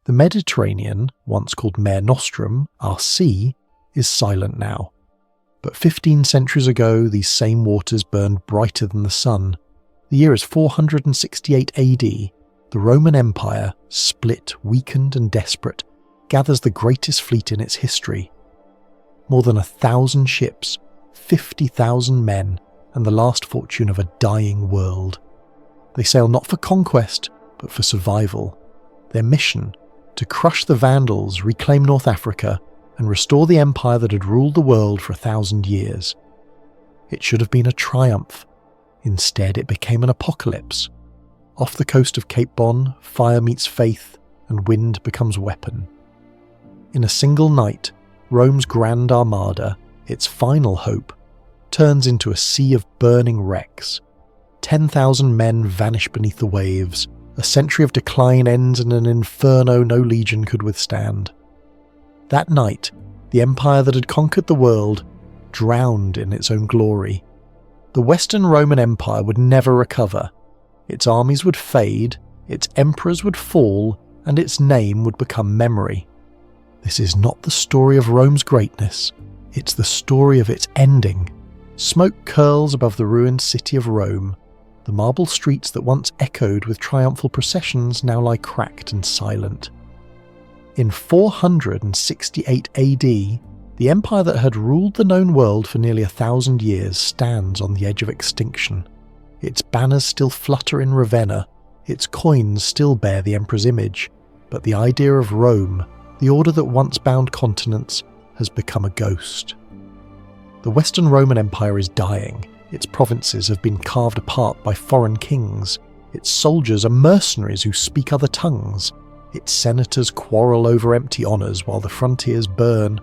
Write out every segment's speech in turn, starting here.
The Mediterranean, once called Mare Nostrum, our sea, is silent now. But 15 centuries ago, these same waters burned brighter than the sun. The year is 468 AD. The Roman Empire, split, weakened and desperate, gathers the greatest fleet in its history. More than 1,000 ships, 50,000 men, and the last fortune of a dying world. They sail not for conquest, but for survival. Their mission, to crush the Vandals, reclaim North Africa, and restore the empire that had ruled the world for 1,000 years. It should have been a triumph. Instead, it became an apocalypse. Off the coast of Cape Bon, fire meets faith, and wind becomes weapon. In a single night, Rome's Grand Armada, its final hope, turns into a sea of burning wrecks. 10,000 men vanish beneath the waves. A century of decline ends in an inferno no legion could withstand. That night, the empire that had conquered the world drowned in its own glory. The Western Roman Empire would never recover. Its armies would fade, its emperors would fall, and its name would become memory. This is not the story of Rome's greatness, it's the story of its ending. Smoke curls above the ruined city of Rome. The marble streets that once echoed with triumphal processions now lie cracked and silent. In 468 AD, the empire that had ruled the known world for nearly 1,000 years stands on the edge of extinction. Its banners still flutter in Ravenna, its coins still bear the emperor's image, but the idea of Rome, the order that once bound continents, has become a ghost. The Western Roman Empire is dying. Its provinces have been carved apart by foreign kings. Its soldiers are mercenaries who speak other tongues. Its senators quarrel over empty honours while the frontiers burn.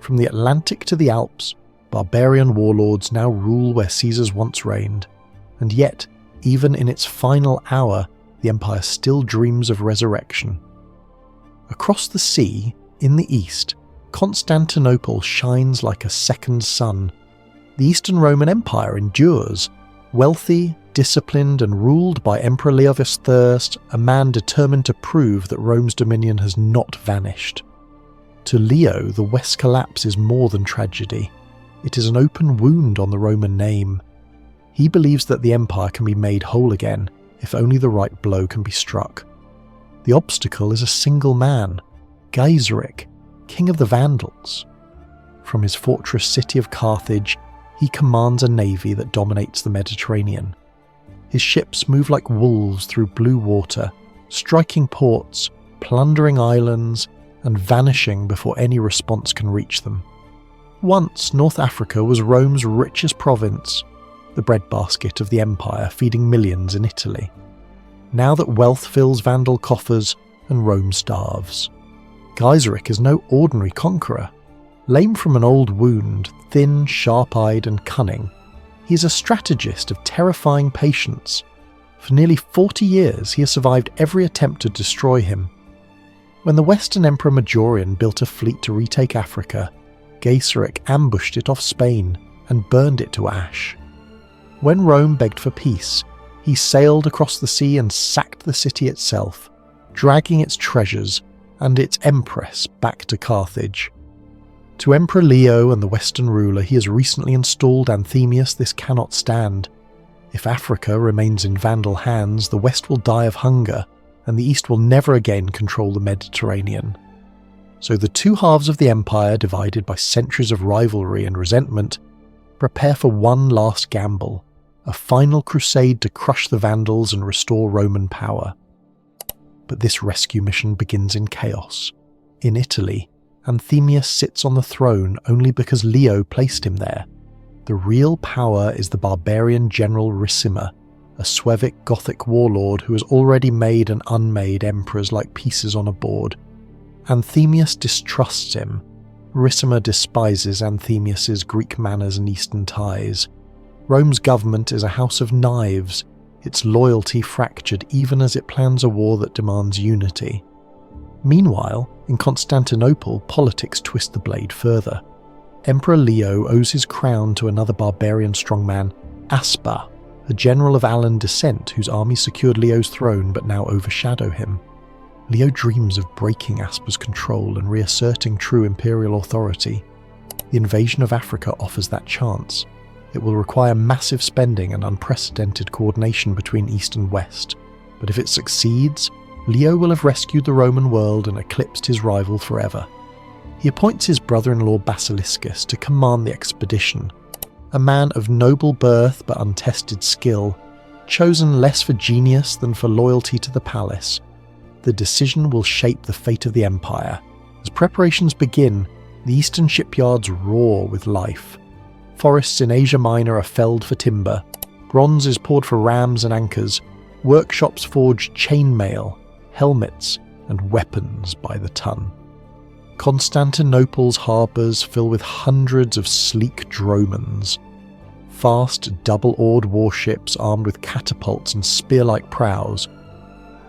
From the Atlantic to the Alps, barbarian warlords now rule where Caesars once reigned. And yet, even in its final hour, the empire still dreams of resurrection. Across the sea, in the east, Constantinople shines like a second sun. The Eastern Roman Empire endures, wealthy, disciplined and ruled by Emperor Leo I, a man determined to prove that Rome's dominion has not vanished. To Leo, the West's collapse is more than tragedy. It is an open wound on the Roman name. He believes that the empire can be made whole again, if only the right blow can be struck. The obstacle is a single man, Gaiseric, king of the Vandals. From his fortress city of Carthage, he commands a navy that dominates the Mediterranean. His ships move like wolves through blue water, striking ports, plundering islands, and vanishing before any response can reach them. Once North Africa was Rome's richest province, the breadbasket of the empire feeding millions in Italy. Now that wealth fills Vandal coffers and Rome starves. Gaiseric is no ordinary conqueror. Lame from an old wound, thin, sharp-eyed and cunning, he is a strategist of terrifying patience. For nearly 40 years he has survived every attempt to destroy him. When the Western Emperor Majorian built a fleet to retake Africa, Gaiseric ambushed it off Spain and burned it to ash. When Rome begged for peace, he sailed across the sea and sacked the city itself, dragging its treasures and its empress back to Carthage. To Emperor Leo and the Western ruler he has recently installed Anthemius, this cannot stand. If Africa remains in Vandal hands, the West will die of hunger, and the East will never again control the Mediterranean. So the two halves of the empire, divided by centuries of rivalry and resentment, prepare for one last gamble, a final crusade to crush the Vandals and restore Roman power. But this rescue mission begins in chaos. In Italy, Anthemius sits on the throne only because Leo placed him there. The real power is the barbarian General Ricimer, a Suevic Gothic warlord who has already made and unmade emperors like pieces on a board. Anthemius distrusts him. Ricimer despises Anthemius's Greek manners and Eastern ties. Rome's government is a house of knives, its loyalty fractured even as it plans a war that demands unity. Meanwhile, in Constantinople, politics twist the blade further. Emperor Leo owes his crown to another barbarian strongman, Aspar, a general of Alan descent whose army secured Leo's throne but now overshadow him. Leo dreams of breaking Asper's control and reasserting true imperial authority. The invasion of Africa offers that chance. It will require massive spending and unprecedented coordination between East and West, but if it succeeds, Leo will have rescued the Roman world and eclipsed his rival forever. He appoints his brother-in-law Basiliscus to command the expedition, a man of noble birth but untested skill, chosen less for genius than for loyalty to the palace. The decision will shape the fate of the empire. As preparations begin, the eastern shipyards roar with life. Forests in Asia Minor are felled for timber, bronze is poured for rams and anchors, workshops forge chainmail, helmets, and weapons by the ton. Constantinople's harbours fill with hundreds of sleek dromons, fast double-oared warships armed with catapults and spear-like prows.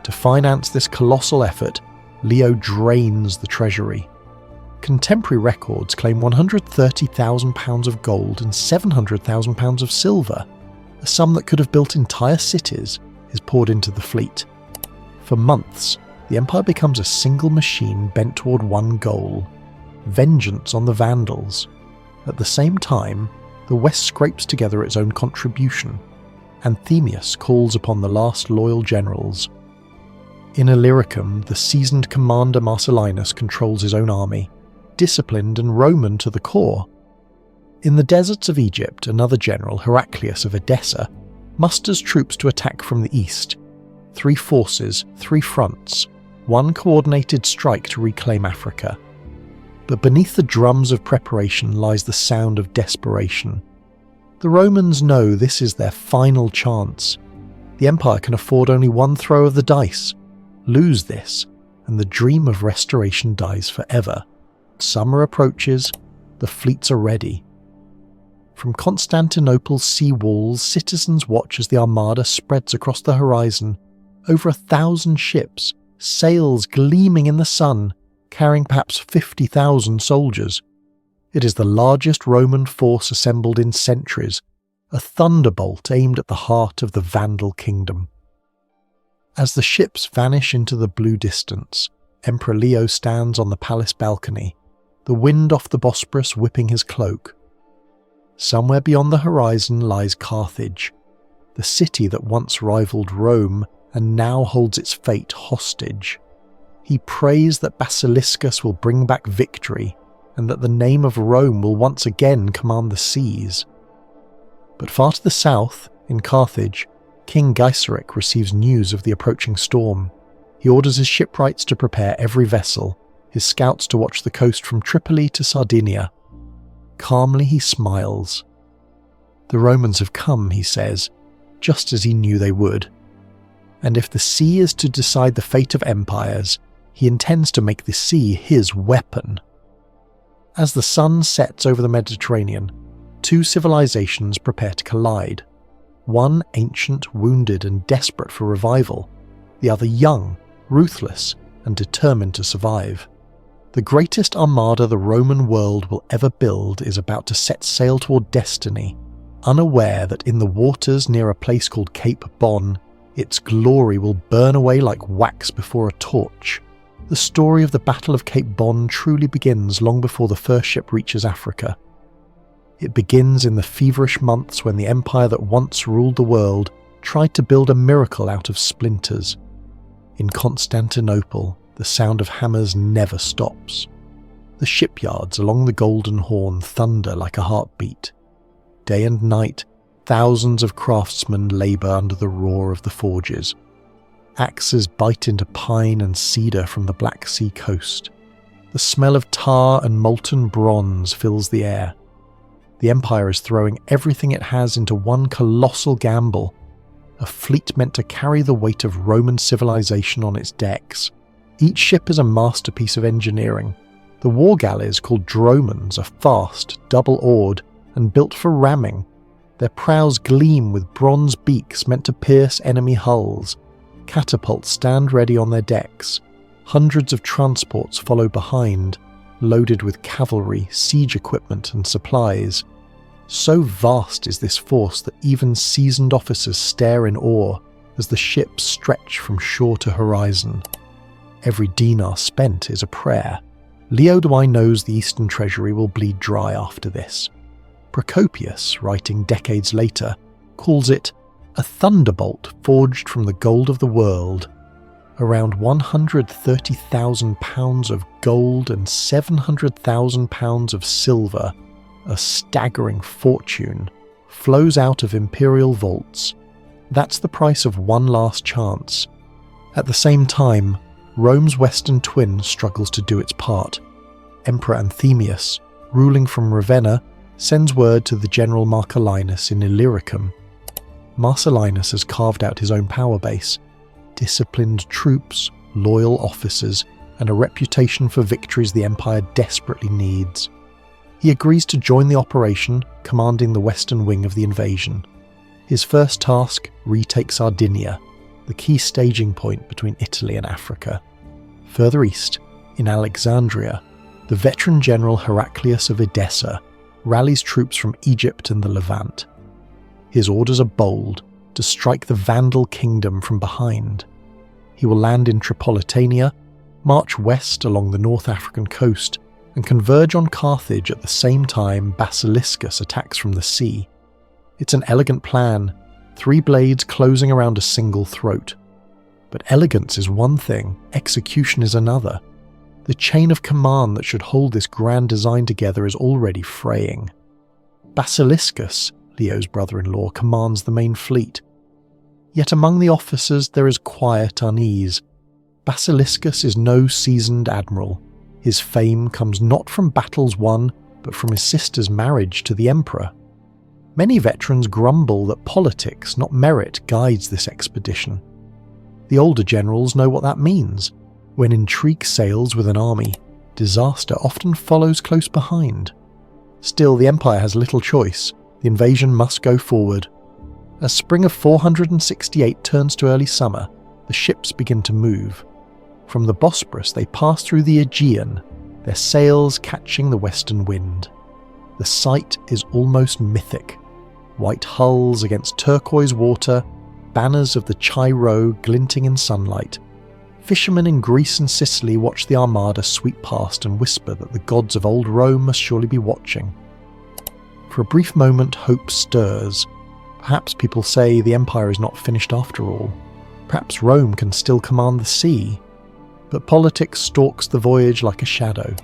To finance this colossal effort, Leo drains the treasury. Contemporary records claim £130,000 of gold and £700,000 of silver. A sum that could have built entire cities is poured into the fleet. For months, the empire becomes a single machine bent toward one goal: vengeance on the Vandals. At the same time, the West scrapes together its own contribution. Anthemius calls upon the last loyal generals. In Illyricum, the seasoned commander Marcellinus controls his own army, disciplined and Roman to the core. In the deserts of Egypt, another general, Heraclius of Edessa, musters troops to attack from the east. 3 forces, 3 fronts, one coordinated strike to reclaim Africa. But beneath the drums of preparation lies the sound of desperation. The Romans know this is their final chance. The empire can afford only one throw of the dice. Lose this, and the dream of restoration dies forever. Summer approaches, the fleets are ready. From Constantinople's sea walls, citizens watch as the armada spreads across the horizon. Over 1,000 ships, sails gleaming in the sun, carrying perhaps 50,000 soldiers. It is the largest Roman force assembled in centuries, a thunderbolt aimed at the heart of the Vandal Kingdom. As the ships vanish into the blue distance, Emperor Leo stands on the palace balcony, the wind off the Bosporus whipping his cloak. Somewhere beyond the horizon lies Carthage, the city that once rivaled Rome and now holds its fate hostage. He prays that Basiliscus will bring back victory and that the name of Rome will once again command the seas. But far to the south, in Carthage, King Gaiseric receives news of the approaching storm. He orders his shipwrights to prepare every vessel, his scouts to watch the coast from Tripoli to Sardinia. Calmly he smiles. The Romans have come, he says, just as he knew they would. And if the sea is to decide the fate of empires, he intends to make the sea his weapon. As the sun sets over the Mediterranean, 2 civilizations prepare to collide. One ancient, wounded and desperate for revival, the other young, ruthless and determined to survive. The greatest armada the Roman world will ever build is about to set sail toward destiny, unaware that in the waters near a place called Cape Bon, its glory will burn away like wax before a torch. The story of the Battle of Cape Bon truly begins long before the first ship reaches Africa. It begins in the feverish months when the empire that once ruled the world tried to build a miracle out of splinters. In Constantinople, the sound of hammers never stops. The shipyards along the Golden Horn thunder like a heartbeat. Day and night, thousands of craftsmen labour under the roar of the forges. Axes bite into pine and cedar from the Black Sea coast. The smell of tar and molten bronze fills the air. The empire is throwing everything it has into one colossal gamble, a fleet meant to carry the weight of Roman civilization on its decks. Each ship is a masterpiece of engineering. The war galleys, called dromons, are fast, double-oared, and built for ramming. Their prows gleam with bronze beaks meant to pierce enemy hulls. Catapults stand ready on their decks. Hundreds of transports follow behind, loaded with cavalry, siege equipment and supplies. So vast is this force that even seasoned officers stare in awe as the ships stretch from shore to horizon. Every dinar spent is a prayer. Leo II knows the Eastern treasury will bleed dry after this. Procopius, writing decades later, calls it a thunderbolt forged from the gold of the world. Around 130,000 pounds of gold and 700,000 pounds of silver, a staggering fortune, flows out of imperial vaults. That's the price of one last chance. At the same time, Rome's western twin struggles to do its part. Emperor Anthemius, ruling from Ravenna, sends word to the General Marcellinus in Illyricum. Marcellinus has carved out his own power base, disciplined troops, loyal officers, and a reputation for victories the empire desperately needs. He agrees to join the operation, commanding the western wing of the invasion. His first task, retake Sardinia, the key staging point between Italy and Africa. Further east, in Alexandria, the veteran general Heraclius of Edessa rallies troops from Egypt and the Levant. His orders are bold, to strike the Vandal Kingdom from behind. He will land in Tripolitania, march west along the North African coast, and converge on Carthage at the same time Basiliscus attacks from the sea. It's an elegant plan, 3 blades closing around a single throat. But elegance is one thing, execution is another. The chain of command that should hold this grand design together is already fraying. Basiliscus, Leo's brother-in-law, commands the main fleet. Yet among the officers there is quiet unease. Basiliscus is no seasoned admiral. His fame comes not from battles won, but from his sister's marriage to the emperor. Many veterans grumble that politics, not merit, guides this expedition. The older generals know what that means. When intrigue sails with an army, disaster often follows close behind. Still, the empire has little choice. The invasion must go forward. As spring of 468 turns to early summer, the ships begin to move. From the Bosporus they pass through the Aegean, their sails catching the western wind. The sight is almost mythic. White hulls against turquoise water, banners of the Chi-Rho glinting in sunlight. Fishermen in Greece and Sicily watch the armada sweep past and whisper that the gods of old Rome must surely be watching. For a brief moment hope stirs. Perhaps people say the empire is not finished after all. Perhaps Rome can still command the sea. But politics stalks the voyage like a shadow.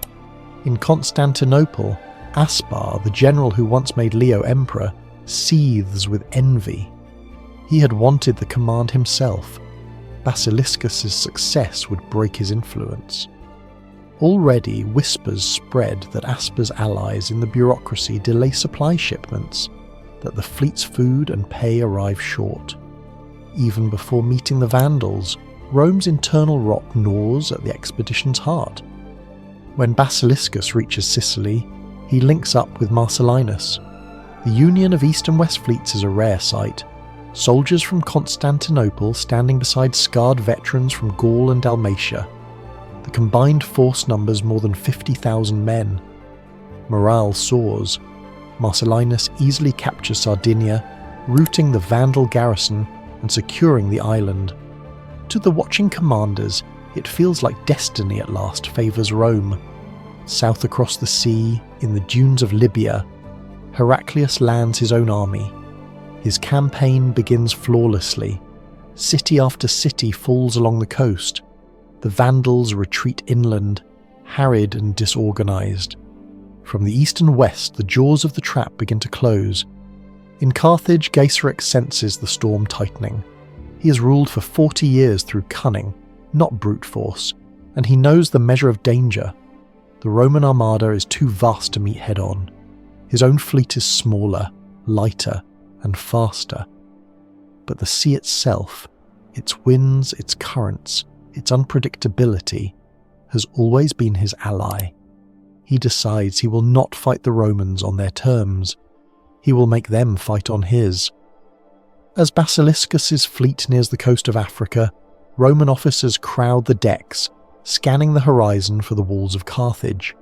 In Constantinople, Aspar, the general who once made Leo emperor, seethes with envy. He had wanted the command himself. Basiliscus's success would break his influence. Already whispers spread that Aspar's allies in the bureaucracy delay supply shipments, that the fleet's food and pay arrive short. Even before meeting the Vandals, Rome's internal rot gnaws at the expedition's heart. When Basiliscus reaches Sicily, he links up with Marcellinus. The union of East and West fleets is a rare sight. Soldiers from Constantinople standing beside scarred veterans from Gaul and Dalmatia. The combined force numbers more than 50,000 men. Morale soars. Marcellinus easily captures Sardinia, routing the Vandal garrison and securing the island. To the watching commanders, it feels like destiny at last favours Rome. South across the sea, in the dunes of Libya, Heraclius lands his own army. His campaign begins flawlessly. City after city falls along the coast. The Vandals retreat inland, harried and disorganised. From the east and west, the jaws of the trap begin to close. In Carthage, Gaiseric senses the storm tightening. He has ruled for 40 years through cunning, not brute force, and he knows the measure of danger. The Roman armada is too vast to meet head-on. His own fleet is smaller, lighter, and faster. But the sea itself, its winds, its currents, its unpredictability, has always been his ally. He decides he will not fight the Romans on their terms. He will make them fight on his. As Basiliscus's fleet nears the coast of Africa, Roman officers crowd the decks, scanning the horizon for the walls of Carthage.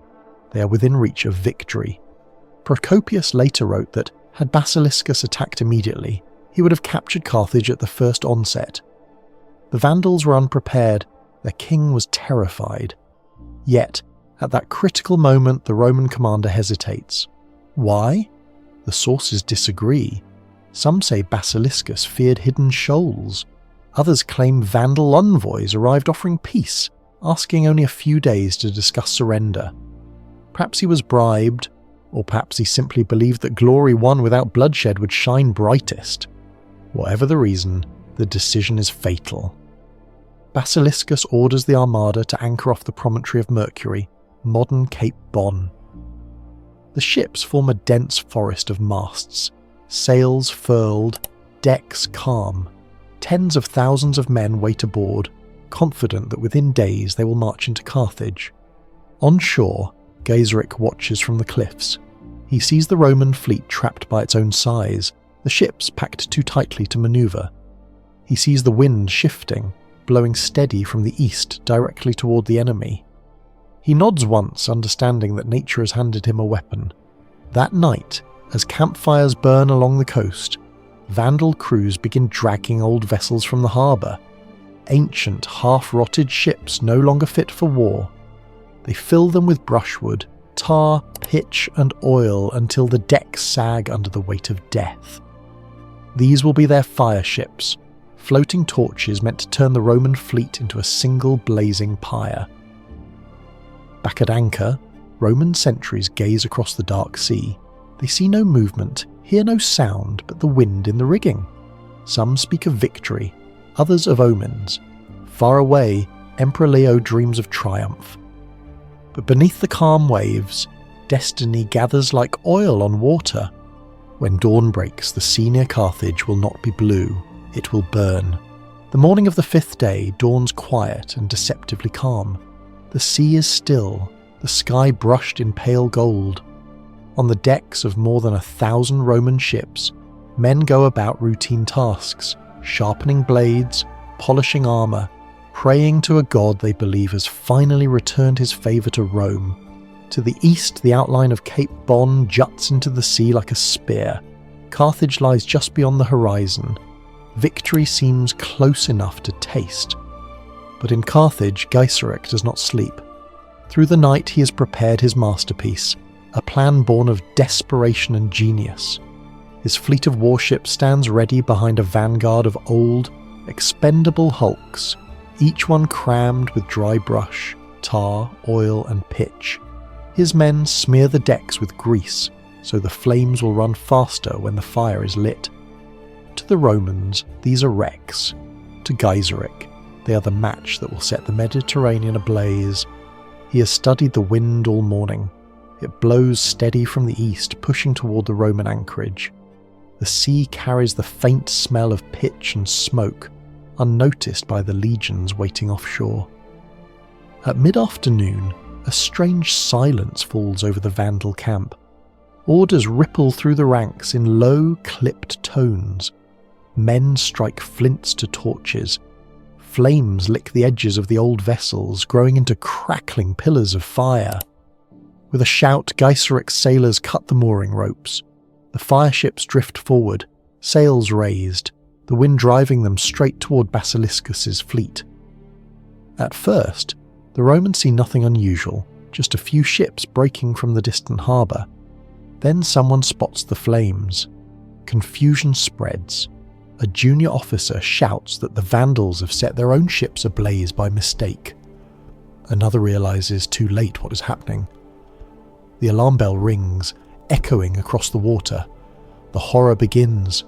They are within reach of victory. Procopius later wrote that, had Basiliscus attacked immediately, he would have captured Carthage at the first onset. The Vandals were unprepared, Their king was terrified. Yet, at that critical moment, the Roman commander hesitates. Why? The sources disagree. Some say Basiliscus feared hidden shoals. Others claim Vandal envoys arrived offering peace, asking only a few days to discuss surrender. Perhaps he was bribed, or perhaps he simply believed that glory won without bloodshed would shine brightest. Whatever the reason, the decision is fatal. Basiliscus orders the armada to anchor off the promontory of Mercury, modern Cape Bon. The ships form a dense forest of masts, sails furled, decks calm. Tens of thousands of men wait aboard, confident that within days they will march into Carthage. On shore, Gaiseric watches from the cliffs. He sees the Roman fleet trapped by its own size, the ships packed too tightly to manoeuvre. He sees the wind shifting, blowing steady from the east directly toward the enemy. He nods once, understanding that nature has handed him a weapon. That night, as campfires burn along the coast, Vandal crews begin dragging old vessels from the harbour. Ancient, half-rotted ships no longer fit for war. They fill them with brushwood, tar, pitch and oil until the decks sag under the weight of death. These will be their fireships, floating torches meant to turn the Roman fleet into a single blazing pyre. Back at anchor, Roman sentries gaze across the dark sea. They see no movement, hear no sound but the wind in the rigging. Some speak of victory, others of omens. Far away, Emperor Leo dreams of triumph. But beneath the calm waves, destiny gathers like oil on water. When dawn breaks, the sea near Carthage will not be blue, it will burn. The morning of the 5th day dawns quiet and deceptively calm. The sea is still, the sky brushed in pale gold. On the decks of more than 1,000 Roman ships, men go about routine tasks, sharpening blades, polishing armour, praying to a god they believe has finally returned his favour to Rome. To the east, the outline of Cape Bon juts into the sea like a spear. Carthage lies just beyond the horizon. Victory seems close enough to taste. But in Carthage, Gaiseric does not sleep. Through the night he has prepared his masterpiece, a plan born of desperation and genius. His fleet of warships stands ready behind a vanguard of old, expendable hulks, each one crammed with dry brush, tar, oil and pitch. His men smear the decks with grease, so the flames will run faster when the fire is lit. To the Romans, these are wrecks. To Gaiseric, they are the match that will set the Mediterranean ablaze. He has studied the wind all morning. It blows steady from the east, pushing toward the Roman anchorage. The sea carries the faint smell of pitch and smoke, unnoticed by the legions waiting offshore. At mid-afternoon, a strange silence falls over the Vandal camp. Orders ripple through the ranks in low, clipped tones. Men strike flints to torches. Flames lick the edges of the old vessels, growing into crackling pillars of fire. With a shout, Gaiseric's sailors cut the mooring ropes. The fireships drift forward, sails raised, the wind driving them straight toward Basiliscus's fleet. At first, the Romans see nothing unusual, just a few ships breaking from the distant harbour. Then someone spots the flames. Confusion spreads. A junior officer shouts that the Vandals have set their own ships ablaze by mistake. Another realises too late what is happening. The alarm bell rings, echoing across the water. The horror begins.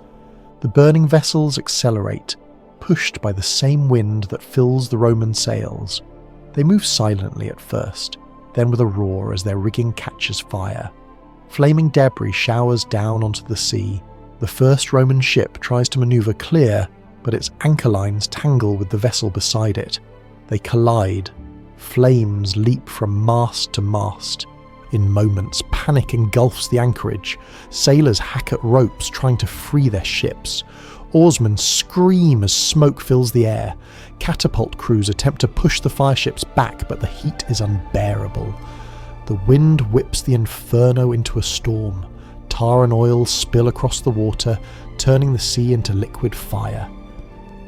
The burning vessels accelerate, pushed by the same wind that fills the Roman sails. They move silently at first, then with a roar as their rigging catches fire. Flaming debris showers down onto the sea. The first Roman ship tries to manoeuvre clear, but its anchor lines tangle with the vessel beside it. They collide. Flames leap from mast to mast. In moments, panic engulfs the anchorage. Sailors hack at ropes trying to free their ships. Oarsmen scream as smoke fills the air. Catapult crews attempt to push the fireships back, but the heat is unbearable. The wind whips the inferno into a storm. Tar and oil spill across the water, turning the sea into liquid fire.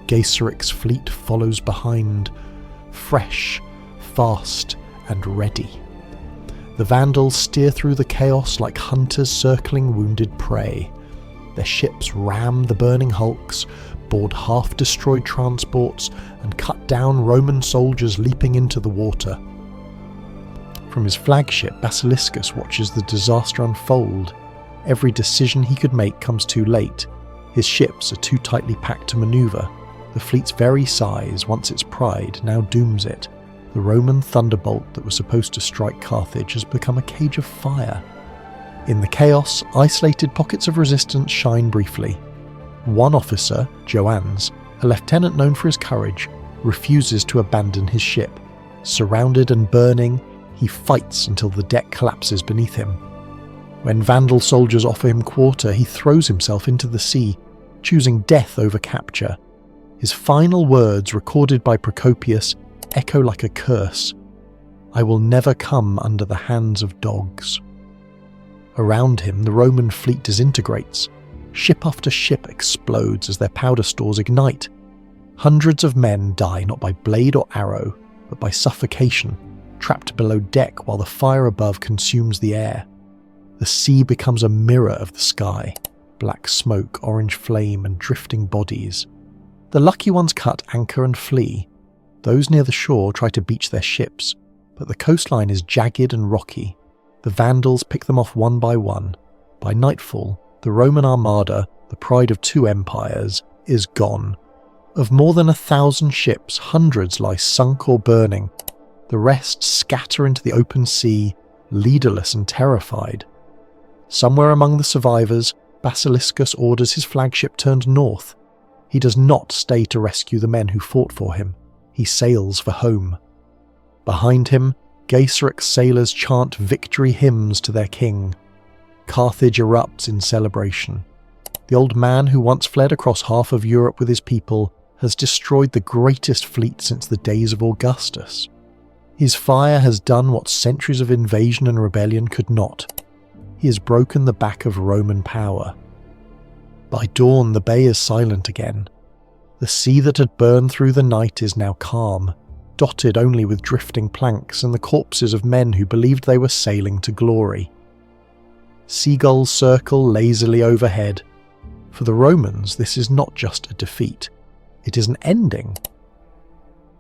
Gaiseric's fleet follows behind. fresh, fast, and ready. The Vandals steer through the chaos like hunters circling wounded prey. Their ships ram the burning hulks, board half-destroyed transports, and cut down Roman soldiers leaping into the water. From his flagship, Basiliscus watches the disaster unfold. Every decision he could make comes too late. His ships are too tightly packed to manoeuvre. The fleet's very size, once its pride, now dooms it. The Roman thunderbolt that was supposed to strike Carthage has become a cage of fire. In the chaos, isolated pockets of resistance shine briefly. One officer, Joannes, a lieutenant known for his courage, refuses to abandon his ship. Surrounded and burning, he fights until the deck collapses beneath him. When Vandal soldiers offer him quarter, he throws himself into the sea, choosing death over capture. His final words, recorded by Procopius, echo like a curse. "I will never come under the hands of dogs." Around him, the Roman fleet disintegrates. Ship after ship explodes as their powder stores ignite. Hundreds of men die not by blade or arrow, but by suffocation, trapped below deck while the fire above consumes the air. The sea becomes a mirror of the sky, black smoke, orange flame, and drifting bodies. The lucky ones cut anchor and flee. Those near the shore try to beach their ships, but the coastline is jagged and rocky. The Vandals pick them off one by one. By nightfall, the Roman armada, the pride of two empires, is gone. Of more than 1,000 ships, hundreds lie sunk or burning. The rest scatter into the open sea, leaderless and terrified. Somewhere among the survivors, Basiliscus orders his flagship turned north. He does not stay to rescue the men who fought for him. He sails for home. Behind him, Gaiseric sailors chant victory hymns to their king. Carthage erupts in celebration. The old man who once fled across half of Europe with his people has destroyed the greatest fleet since the days of Augustus. His fire has done what centuries of invasion and rebellion could not. He has broken the back of Roman power. By dawn, the bay is silent again. The sea that had burned through the night is now calm, dotted only with drifting planks and the corpses of men who believed they were sailing to glory. Seagulls circle lazily overhead. For the Romans, this is not just a defeat. It is an ending.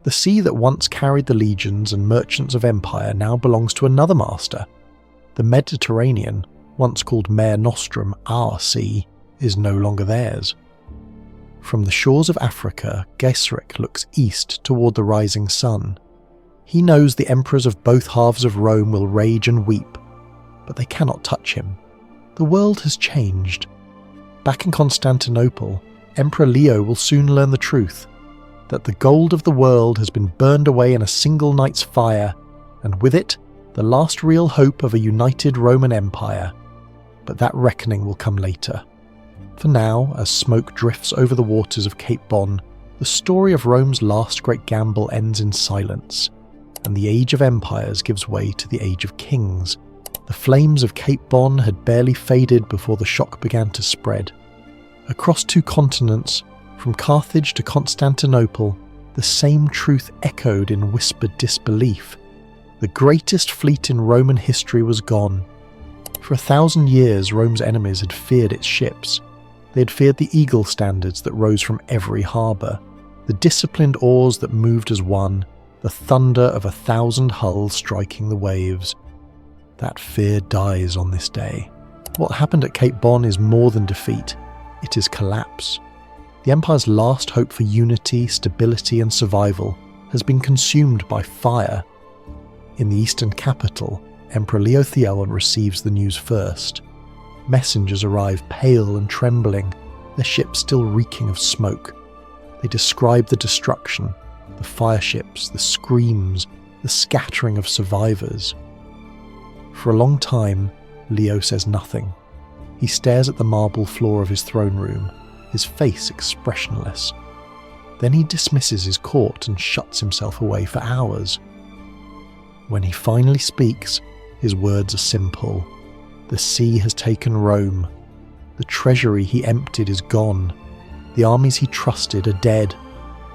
The sea that once carried the legions and merchants of empire now belongs to another master. The Mediterranean, once called Mare Nostrum, our sea, is no longer theirs. From the shores of Africa, Gaiseric looks east toward the rising sun. He knows the emperors of both halves of Rome will rage and weep, but they cannot touch him. The world has changed. Back in Constantinople, Emperor Leo will soon learn the truth, that the gold of the world has been burned away in a single night's fire, and with it, the last real hope of a united Roman Empire. But that reckoning will come later. For now, as smoke drifts over the waters of Cape Bon, the story of Rome's last great gamble ends in silence, and the age of empires gives way to the age of kings. The flames of Cape Bon had barely faded before the shock began to spread. Across two continents, from Carthage to Constantinople, the same truth echoed in whispered disbelief. The greatest fleet in Roman history was gone. For 1,000 years, Rome's enemies had feared its ships. They had feared the eagle standards that rose from every harbour, the disciplined oars that moved as one, the thunder of 1,000 hulls striking the waves. That fear dies on this day. What happened at Cape Bon is more than defeat. It is collapse. The Empire's last hope for unity, stability and survival has been consumed by fire. In the eastern capital, Emperor Leo Theon receives the news first. Messengers arrive pale and trembling, their ships still reeking of smoke. They describe the destruction, the fireships, the screams, the scattering of survivors. For a long time, Leo says nothing. He stares at the marble floor of his throne room, his face expressionless. Then he dismisses his court and shuts himself away for hours. When he finally speaks, his words are simple. The sea has taken Rome. The treasury he emptied is gone. The armies he trusted are dead.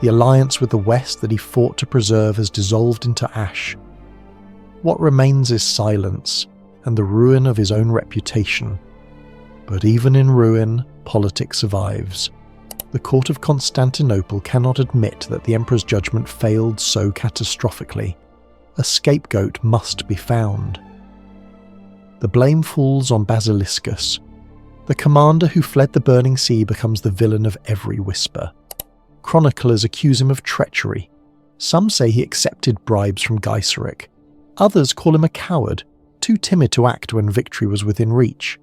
The alliance with the West that he fought to preserve has dissolved into ash. What remains is silence and the ruin of his own reputation. But even in ruin, politics survives. The court of Constantinople cannot admit that the emperor's judgment failed so catastrophically. A scapegoat must be found. The blame falls on Basiliscus. The commander who fled the burning sea becomes the villain of every whisper. Chroniclers accuse him of treachery. Some say he accepted bribes from Gaiseric. Others call him a coward, too timid to act when victory was within reach.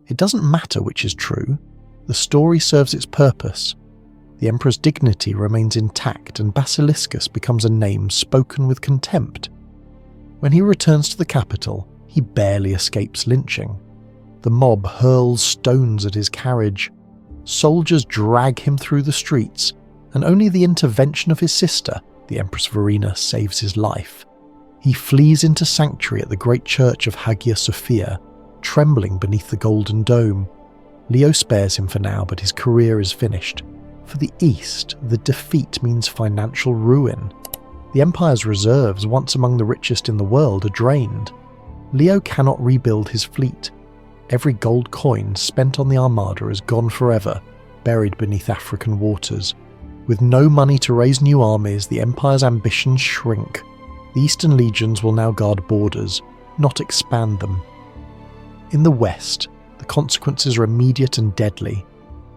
It doesn't matter which is true. The story serves its purpose. The emperor's dignity remains intact and Basiliscus becomes a name spoken with contempt. When he returns to the capital, he barely escapes lynching. The mob hurls stones at his carriage. Soldiers drag him through the streets, and only the intervention of his sister, the Empress Verena, saves his life. He flees into sanctuary at the great church of Hagia Sophia, trembling beneath the golden dome. Leo spares him for now, but his career is finished. For the East, the defeat means financial ruin. The Empire's reserves, once among the richest in the world, are drained. Leo cannot rebuild his fleet. Every gold coin spent on the Armada is gone forever, buried beneath African waters. With no money to raise new armies, the Empire's ambitions shrink. The Eastern legions will now guard borders, not expand them. In the West, the consequences are immediate and deadly.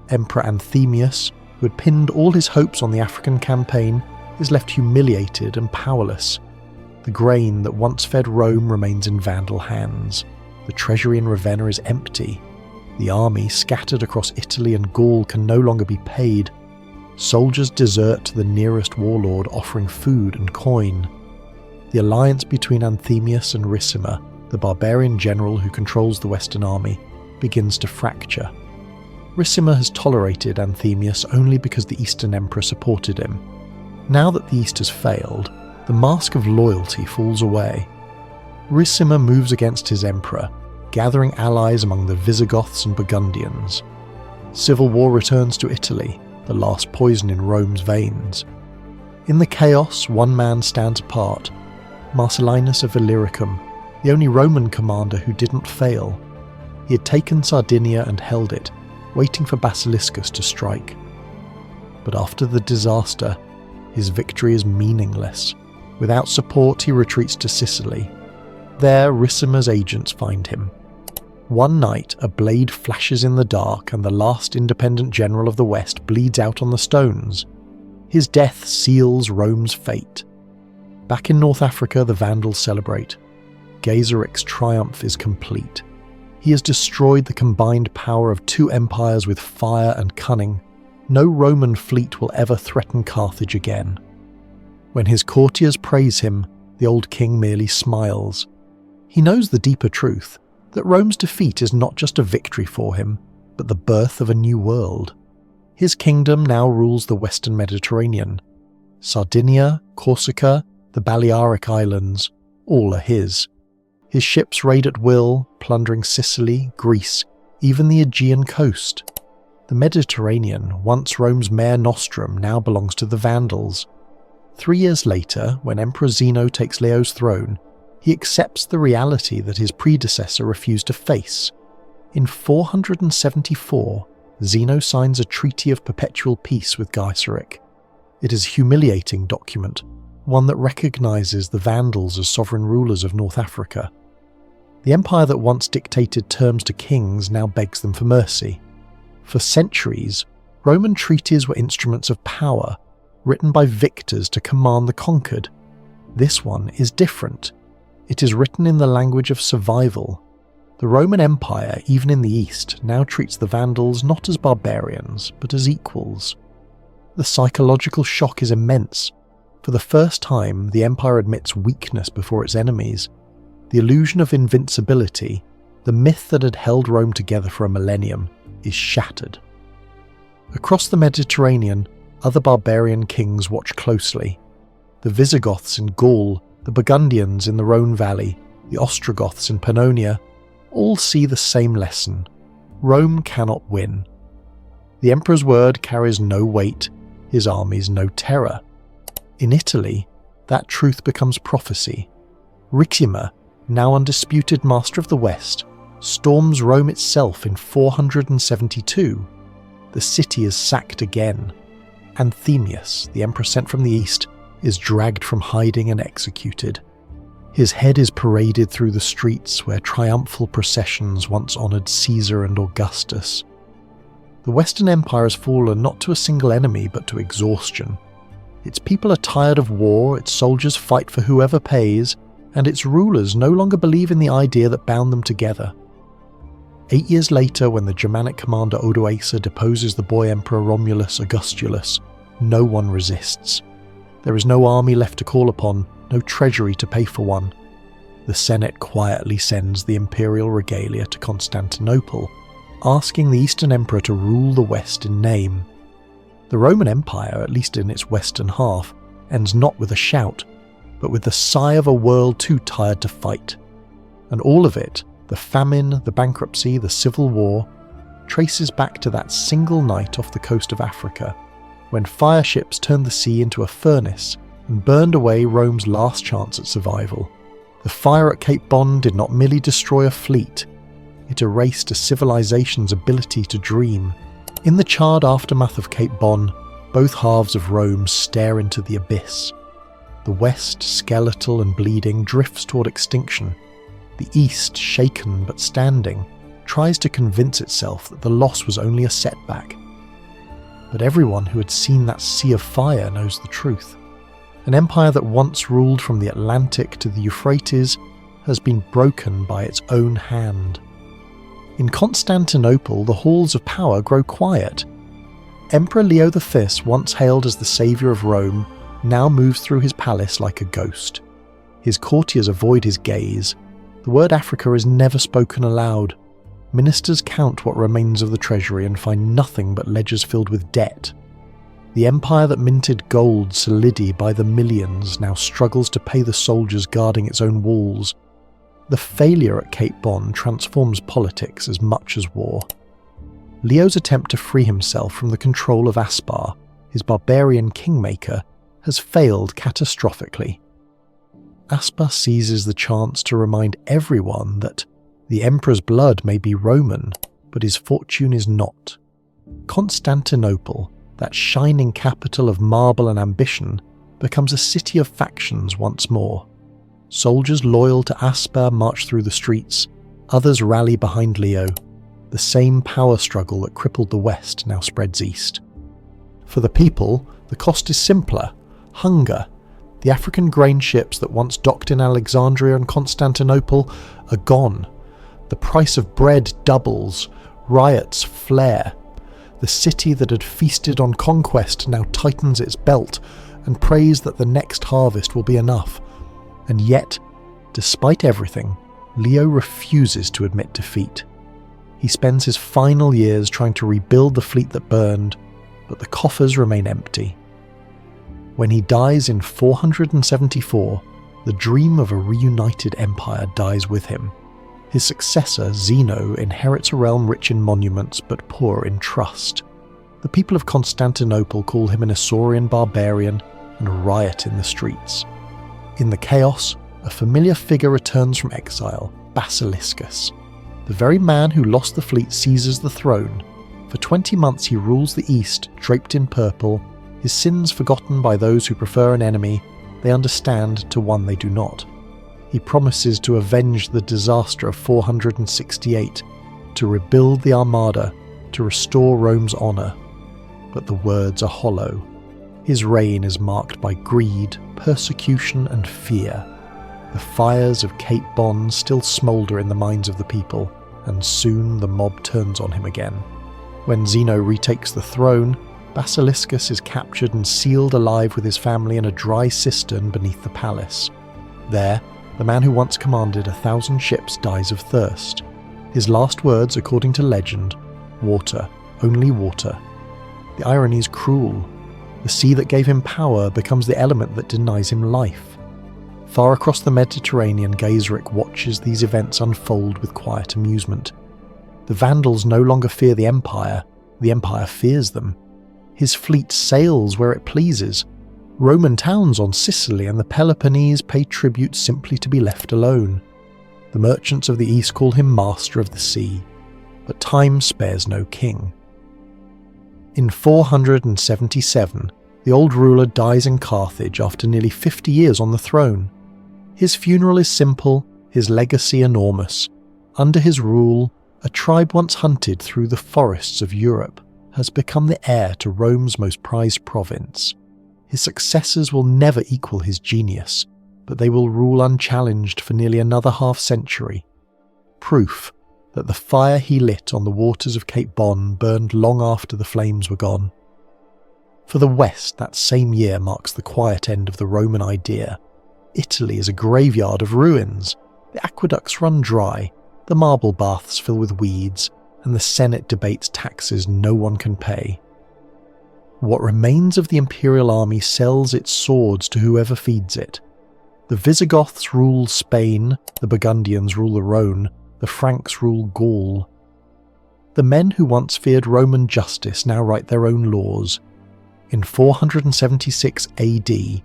Emperor Anthemius, who had pinned all his hopes on the African campaign, is left humiliated and powerless. The grain that once fed Rome remains in Vandal hands. The treasury in Ravenna is empty. The army, scattered across Italy and Gaul, can no longer be paid. Soldiers desert to the nearest warlord, offering food and coin. The alliance between Anthemius and Ricimer, the barbarian general who controls the Western army, begins to fracture. Ricimer has tolerated Anthemius only because the Eastern emperor supported him. Now that the East has failed, the mask of loyalty falls away. Ricimer moves against his emperor, gathering allies among the Visigoths and Burgundians. Civil war returns to Italy, the last poison in Rome's veins. In the chaos, one man stands apart, Marcellinus of Illyricum, the only Roman commander who didn't fail. He had taken Sardinia and held it, waiting for Basiliscus to strike. But after the disaster, his victory is meaningless. Without support, he retreats to Sicily. There, Ricimer's agents find him. One night, a blade flashes in the dark and the last independent general of the West bleeds out on the stones. His death seals Rome's fate. Back in North Africa, the Vandals celebrate. Gaiseric's triumph is complete. He has destroyed the combined power of two empires with fire and cunning. No Roman fleet will ever threaten Carthage again. When his courtiers praise him, the old king merely smiles. He knows the deeper truth, that Rome's defeat is not just a victory for him, but the birth of a new world. His kingdom now rules the Western Mediterranean. Sardinia, Corsica, the Balearic Islands, all are his. His ships raid at will, plundering Sicily, Greece, even the Aegean coast. The Mediterranean, once Rome's Mare Nostrum, now belongs to the Vandals. 3 years later, when Emperor Zeno takes Leo's throne, he accepts the reality that his predecessor refused to face. In 474, Zeno signs a treaty of perpetual peace with Gaiseric. It is a humiliating document, one that recognises the Vandals as sovereign rulers of North Africa. The empire that once dictated terms to kings now begs them for mercy. For centuries, Roman treaties were instruments of power, written by victors to command the conquered. This one is different. It is written in the language of survival. The Roman Empire, even in the East, now treats the Vandals not as barbarians, but as equals. The psychological shock is immense. For the first time, the Empire admits weakness before its enemies. The illusion of invincibility, the myth that had held Rome together for a millennium, is shattered. Across the Mediterranean, other barbarian kings watch closely. The Visigoths in Gaul, the Burgundians in the Rhone Valley, the Ostrogoths in Pannonia, all see the same lesson. Rome cannot win. The emperor's word carries no weight. his armies no terror. In Italy, that truth becomes prophecy. Ricimer, now undisputed master of the West, storms Rome itself in 472. The city is sacked again. Anthemius, the emperor sent from the east, is dragged from hiding and executed. His head is paraded through the streets where triumphal processions once honoured Caesar and Augustus. The Western Empire has fallen not to a single enemy but to exhaustion. Its people are tired of war, its soldiers fight for whoever pays, and its rulers no longer believe in the idea that bound them together. 8 years later, when the Germanic commander Odoacer deposes the boy emperor Romulus Augustulus, no one resists. There is no army left to call upon, no treasury to pay for one. The Senate quietly sends the imperial regalia to Constantinople, asking the Eastern Emperor to rule the West in name. The Roman Empire, at least in its western half, ends not with a shout, but with the sigh of a world too tired to fight. And all of it, the famine, the bankruptcy, the civil war, traces back to that single night off the coast of Africa, when fireships turned the sea into a furnace and burned away Rome's last chance at survival. The fire at Cape Bon did not merely destroy a fleet, it erased a civilization's ability to dream. In the charred aftermath of Cape Bon, both halves of Rome stare into the abyss. The West, skeletal and bleeding, drifts toward extinction. The East, shaken but standing, tries to convince itself that the loss was only a setback. But everyone who had seen that sea of fire knows the truth. An empire that once ruled from the Atlantic to the Euphrates has been broken by its own hand. In Constantinople, the halls of power grow quiet. Emperor Leo V, once hailed as the saviour of Rome, now moves through his palace like a ghost. His courtiers avoid his gaze. The word Africa is never spoken aloud. Ministers count what remains of the treasury and find nothing but ledgers filled with debt. The empire that minted gold solidi by the millions now struggles to pay the soldiers guarding its own walls. The failure at Cape Bon transforms politics as much as war. Leo's attempt to free himself from the control of Aspar, his barbarian kingmaker, has failed catastrophically. Aspar seizes the chance to remind everyone that the emperor's blood may be Roman, but his fortune is not. Constantinople, that shining capital of marble and ambition, becomes a city of factions once more. Soldiers loyal to Aspar march through the streets, others rally behind Leo. The same power struggle that crippled the West now spreads east. For the people, the cost is simpler: hunger. The African grain ships that once docked in Alexandria and Constantinople are gone. The price of bread doubles, riots flare. The city that had feasted on conquest now tightens its belt and prays that the next harvest will be enough. And yet, despite everything, Leo refuses to admit defeat. He spends his final years trying to rebuild the fleet that burned, but the coffers remain empty. When he dies in 474, the dream of a reunited empire dies with him. His successor, Zeno, inherits a realm rich in monuments but poor in trust. The people of Constantinople call him an Isaurian barbarian and riot in the streets. In the chaos, a familiar figure returns from exile, Basiliscus. The very man who lost the fleet seizes the throne. For 20 months he rules the East, draped in purple, his sins forgotten by those who prefer an enemy they understand to one they do not. He promises to avenge the disaster of 468, to rebuild the Armada, to restore Rome's honour. But the words are hollow. His reign is marked by greed, persecution and fear. The fires of Cape Bon still smoulder in the minds of the people, and soon the mob turns on him again. When Zeno retakes the throne, Basiliscus is captured and sealed alive with his family in a dry cistern beneath the palace. There, the man who once commanded 1,000 ships dies of thirst. His last words, according to legend, water, only water. The irony is cruel. The sea that gave him power becomes the element that denies him life. Far across the Mediterranean, Gaiseric watches these events unfold with quiet amusement. The Vandals no longer fear the Empire fears them. His fleet sails where it pleases. Roman towns on Sicily and the Peloponnese pay tribute simply to be left alone. The merchants of the east call him master of the sea, but time spares no king. In 477, the old ruler dies in Carthage after nearly 50 years on the throne. His funeral is simple, his legacy enormous. Under his rule, a tribe once hunted through the forests of Europe has become the heir to Rome's most prized province. His successors will never equal his genius, but they will rule unchallenged for nearly another half-century. Proof that the fire he lit on the waters of Cape Bon burned long after the flames were gone. For the West, that same year marks the quiet end of the Roman idea. Italy is a graveyard of ruins. The aqueducts run dry, the marble baths fill with weeds, and the Senate debates taxes no one can pay. What remains of the imperial army sells its swords to whoever feeds it. The Visigoths rule Spain, the Burgundians rule the Rhone, the Franks rule Gaul. The men who once feared Roman justice now write their own laws. In 476 AD,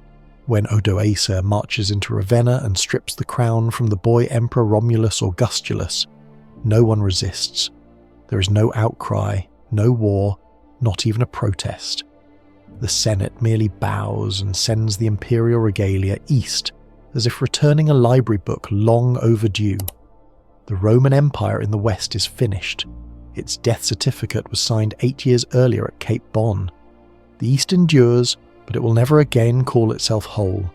when Odoacer marches into Ravenna and strips the crown from the boy Emperor Romulus Augustulus, no one resists. There is no outcry, no war, not even a protest. The Senate merely bows and sends the imperial regalia east, as if returning a library book long overdue. The Roman Empire in the West is finished. Its death certificate was signed 8 years earlier at Cape Bon. The East endures, but it will never again call itself whole.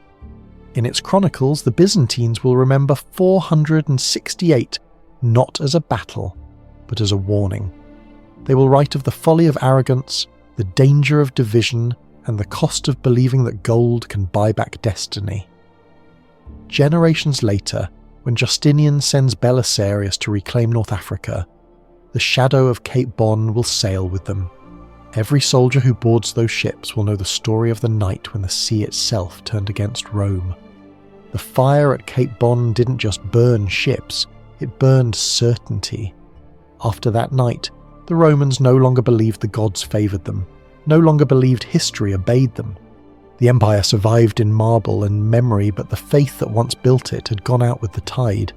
In its chronicles, the Byzantines will remember 468 not as a battle, but as a warning. They will write of the folly of arrogance, the danger of division, and the cost of believing that gold can buy back destiny. Generations later, when Justinian sends Belisarius to reclaim North Africa, the shadow of Cape Bon will sail with them. Every soldier who boards those ships will know the story of the night when the sea itself turned against Rome. The fire at Cape Bon didn't just burn ships, it burned certainty. After that night, the Romans no longer believed the gods favoured them, no longer believed history obeyed them. The empire survived in marble and memory, but the faith that once built it had gone out with the tide.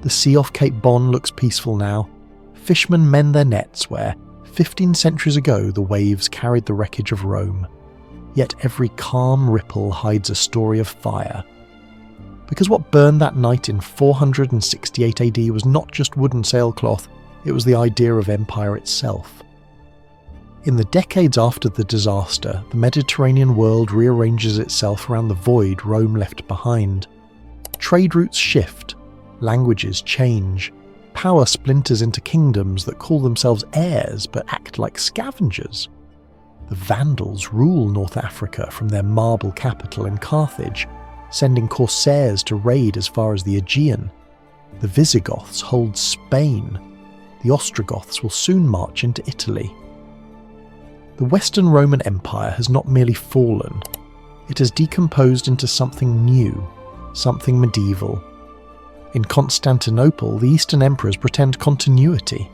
The sea off Cape Bon looks peaceful now. Fishermen mend their nets where, 15 centuries ago, the waves carried the wreckage of Rome. Yet every calm ripple hides a story of fire. Because what burned that night in 468 AD was not just wooden sailcloth, it was the idea of empire itself. In the decades after the disaster, the Mediterranean world rearranges itself around the void Rome left behind. Trade routes shift, languages change, power splinters into kingdoms that call themselves heirs but act like scavengers. The Vandals rule North Africa from their marble capital in Carthage, sending corsairs to raid as far as the Aegean. The Visigoths hold Spain. The Ostrogoths will soon march into Italy. The Western Roman Empire has not merely fallen, it has decomposed into something new, something medieval. In Constantinople, the Eastern emperors pretend continuity.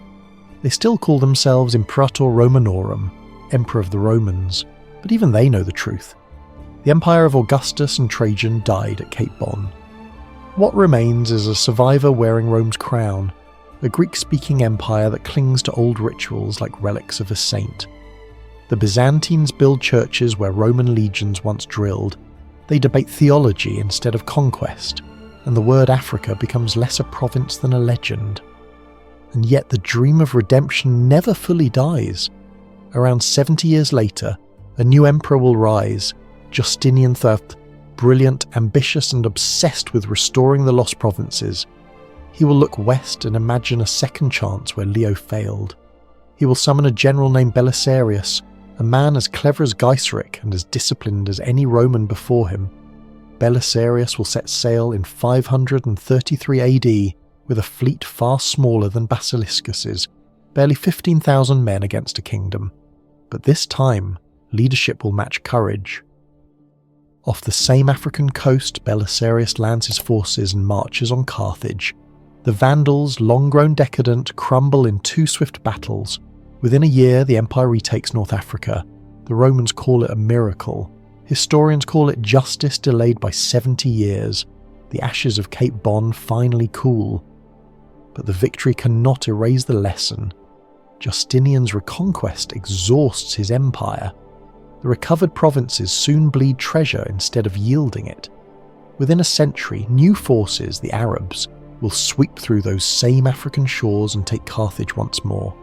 They still call themselves Imperator Romanorum, Emperor of the Romans, but even they know the truth. The empire of Augustus and Trajan died at Cape Bon. What remains is a survivor wearing Rome's crown, a Greek-speaking empire that clings to old rituals like relics of a saint. The Byzantines build churches where Roman legions once drilled. They debate theology instead of conquest, and the word Africa becomes less a province than a legend. And yet the dream of redemption never fully dies. Around 70 years later, a new emperor will rise, Justinian III, brilliant, ambitious, and obsessed with restoring the lost provinces. He will look west and imagine a second chance where Leo failed. He will summon a general named Belisarius, a man as clever as Gaiseric and as disciplined as any Roman before him. Belisarius will set sail in 533 AD with a fleet far smaller than Basiliscus's, barely 15,000 men against a kingdom. But this time, leadership will match courage. Off the same African coast, Belisarius lands his forces and marches on Carthage. The Vandals, long grown decadent, crumble in 2 swift battles. Within a year, the empire retakes North Africa. The Romans call it a miracle. Historians call it justice delayed by 70 years. The ashes of Cape Bon finally cool. But the victory cannot erase the lesson. Justinian's reconquest exhausts his empire. The recovered provinces soon bleed treasure instead of yielding it. Within a century, new forces, the Arabs, will sweep through those same African shores and take Carthage once more.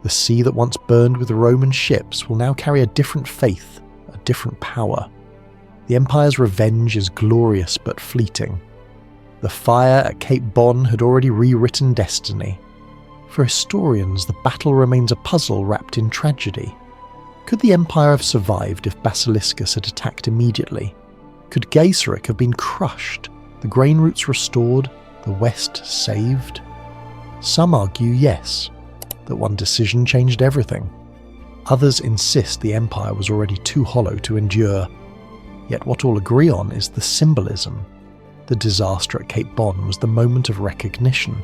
The sea that once burned with Roman ships will now carry a different faith, a different power. The empire's revenge is glorious but fleeting. The fire at Cape Bon had already rewritten destiny. For historians, the battle remains a puzzle wrapped in tragedy. Could the empire have survived if Basiliscus had attacked immediately? Could Gaiseric have been crushed, the grain routes restored, the West saved? Some argue yes, that one decision changed everything. Others insist the empire was already too hollow to endure. Yet what all agree on is the symbolism. The disaster at Cape Bon was the moment of recognition,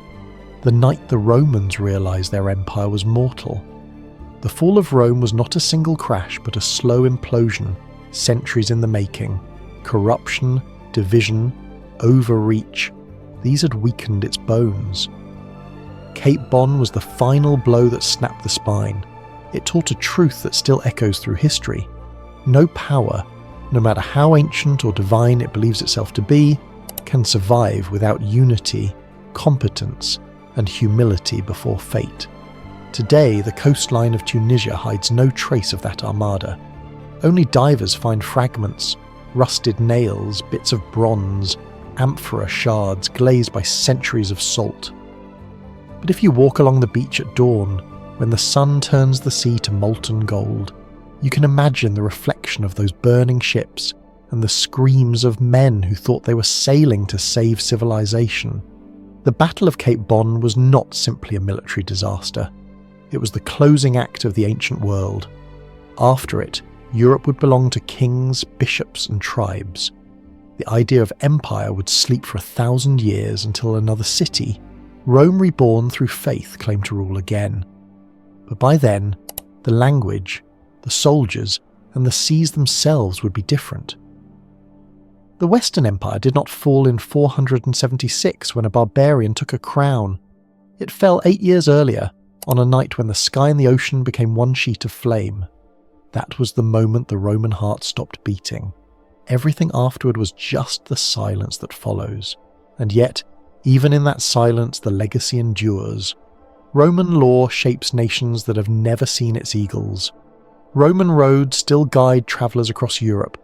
the night the Romans realised their empire was mortal. The fall of Rome was not a single crash but a slow implosion, centuries in the making. Corruption, division, overreach, these had weakened its bones. Cape Bon was the final blow that snapped the spine. It taught a truth that still echoes through history. No power, no matter how ancient or divine it believes itself to be, can survive without unity, competence, and humility before fate. Today, the coastline of Tunisia hides no trace of that armada. Only divers find fragments, rusted nails, bits of bronze, amphora shards glazed by centuries of salt. But if you walk along the beach at dawn, when the sun turns the sea to molten gold, you can imagine the reflection of those burning ships and the screams of men who thought they were sailing to save civilization. The Battle of Cape Bon was not simply a military disaster. It was the closing act of the ancient world. After it, Europe would belong to kings, bishops, and tribes. The idea of empire would sleep for 1,000 years until another city, Rome reborn through faith, claimed to rule again. But by then, the language, the soldiers, and the seas themselves would be different. The Western Empire did not fall in 476 when a barbarian took a crown. It fell 8 years earlier, on a night when the sky and the ocean became one sheet of flame. That was the moment the Roman heart stopped beating. Everything afterward was just the silence that follows. And yet, even in that silence, the legacy endures. Roman law shapes nations that have never seen its eagles. Roman roads still guide travellers across Europe.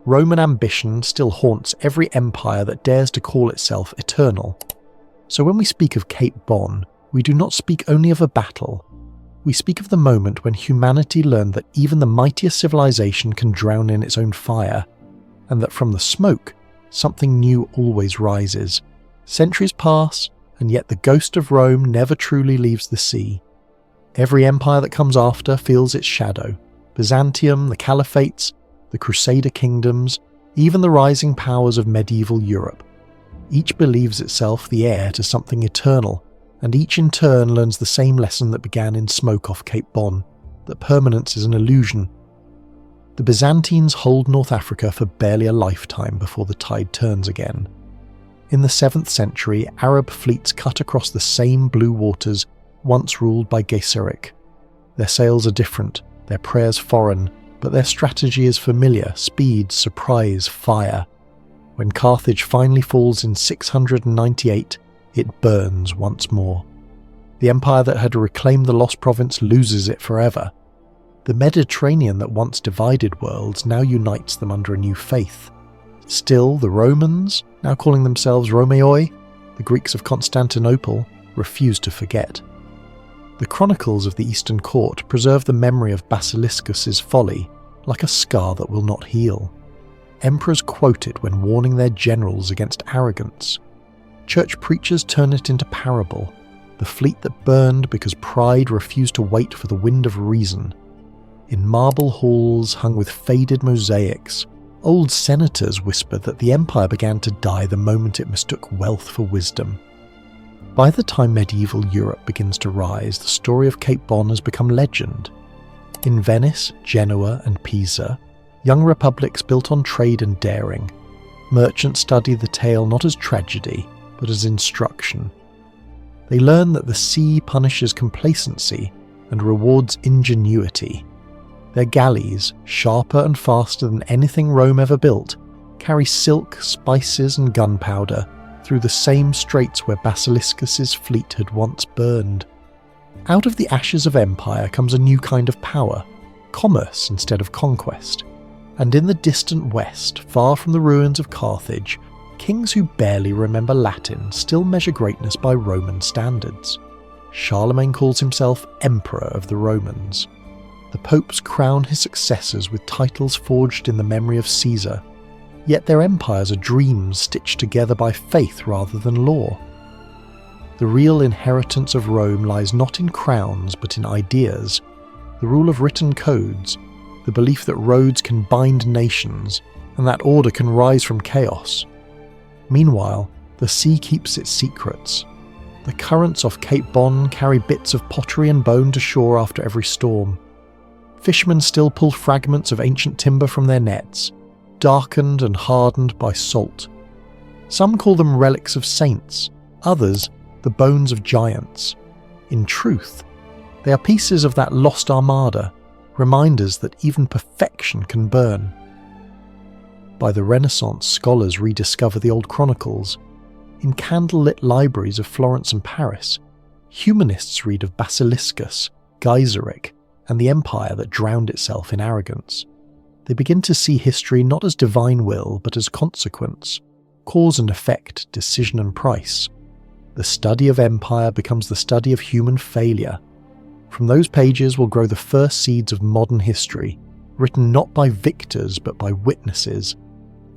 Roman ambition still haunts every empire that dares to call itself eternal. So when we speak of Cape Bon, we do not speak only of a battle. We speak of the moment when humanity learned that even the mightiest civilization can drown in its own fire, and that from the smoke, something new always rises. Centuries pass, and yet the ghost of Rome never truly leaves the sea. Every empire that comes after feels its shadow. Byzantium, the Caliphates, the Crusader kingdoms, even the rising powers of medieval Europe. Each believes itself the heir to something eternal, and each in turn learns the same lesson that began in smoke off Cape Bon, that permanence is an illusion. The Byzantines hold North Africa for barely a lifetime before the tide turns again. In the 7th century, Arab fleets cut across the same blue waters once ruled by Gaiseric. Their sails are different, their prayers foreign, but their strategy is familiar: speed, surprise, fire. When Carthage finally falls in 698, it burns once more. The empire that had reclaimed the lost province loses it forever. The Mediterranean that once divided worlds now unites them under a new faith. Still, the Romans, now calling themselves Romeoi, the Greeks of Constantinople, refuse to forget. The chronicles of the Eastern Court preserve the memory of Basiliscus's folly, like a scar that will not heal. Emperors quote it when warning their generals against arrogance. Church preachers turn it into parable, the fleet that burned because pride refused to wait for the wind of reason. In marble halls hung with faded mosaics, old senators whispered that the empire began to die the moment it mistook wealth for wisdom. By the time medieval Europe begins to rise, the story of Cape Bon has become legend. In Venice, Genoa, and Pisa, young republics built on trade and daring, merchants study the tale not as tragedy, but as instruction. They learn that the sea punishes complacency and rewards ingenuity. Their galleys, sharper and faster than anything Rome ever built, carry silk, spices, and gunpowder through the same straits where Basiliscus's fleet had once burned. Out of the ashes of empire comes a new kind of power, commerce instead of conquest. And in the distant west, far from the ruins of Carthage, kings who barely remember Latin still measure greatness by Roman standards. Charlemagne calls himself Emperor of the Romans. The popes crown his successors with titles forged in the memory of Caesar, yet their empires are dreams stitched together by faith rather than law. The real inheritance of Rome lies not in crowns but in ideas, the rule of written codes, the belief that roads can bind nations, and that order can rise from chaos. Meanwhile, the sea keeps its secrets. The currents off Cape Bon carry bits of pottery and bone to shore after every storm. Fishermen still pull fragments of ancient timber from their nets, darkened and hardened by salt. Some call them relics of saints, others the bones of giants. In truth, they are pieces of that lost armada, reminders that even perfection can burn. By the Renaissance, scholars rediscover the old chronicles. In candlelit libraries of Florence and Paris, humanists read of Basiliscus, Gaiseric, and the empire that drowned itself in arrogance. They begin to see history not as divine will, but as consequence, cause and effect, decision and price. The study of empire becomes the study of human failure. From those pages will grow the first seeds of modern history, written not by victors but by witnesses.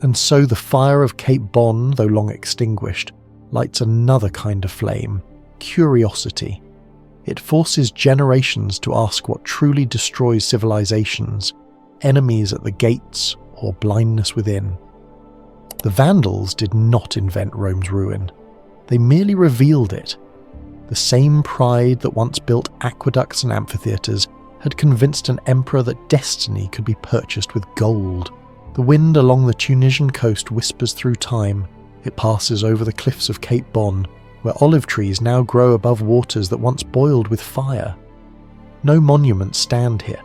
And so the fire of Cape Bon, though long extinguished, lights another kind of flame, curiosity. It forces generations to ask what truly destroys civilizations, enemies at the gates or blindness within. The Vandals did not invent Rome's ruin. They merely revealed it. The same pride that once built aqueducts and amphitheatres had convinced an emperor that destiny could be purchased with gold. The wind along the Tunisian coast whispers through time. It passes over the cliffs of Cape Bon, where olive trees now grow above waters that once boiled with fire. No monuments stand here.